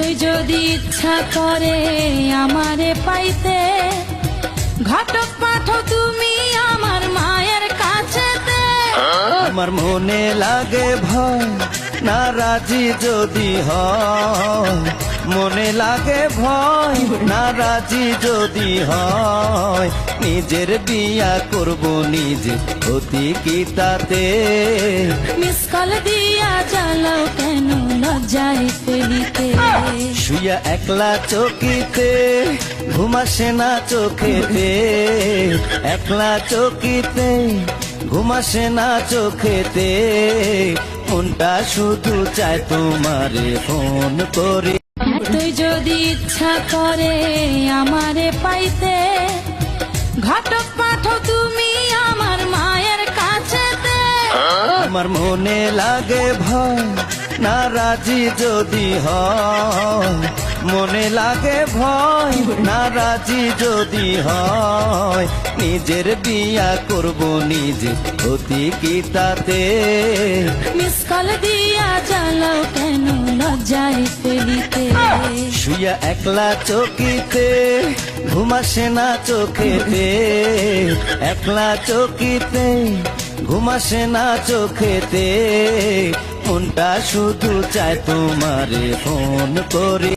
এতই যদি ইচ্ছা করে আমারে পাইতে, ঘটক পাঠো তুমি আমার মায়ের কাছেতে। আমার মনে লাগে ভয়, নারাজি যদি হয়, মনে লাগে ভয়, নারাজি যদি হয়, নিজের বিয়া করব নিজে, অতি কি তাতে? মিস কল দিয়া জ্বালাও কেন লজ্জায় ফেলিতে। শুয়া একলা চকিতে, ঘুমাসে না চোখেতে, একলা চকিতে, ঘুমাসে না চোখেতে, মনটা শুধু চায় তোমারে ফোন করে। এতই যদি ইচ্ছা করে আমারে পাইতে, ঘটক পাঠো তুমি আমার মায়ের কাছেতে। আমার মনে লাগে ভয়, নারাজি যদি হয়, মনে লাগে ভয়, নারাজি যদি হয়, নিজের বিয়া করব নিজে, অতি কি তাতে? মিস কল দিয়া জ্বালাও কেন লজ্জায় ফেলিতে। শুয়া একলা চকিতে, ঘুমাসে না চোখেতে, একলা চকিতে, ঘুমাসে না চোখেতে, মনটা শুধু চায় তোমারে ফোন করে।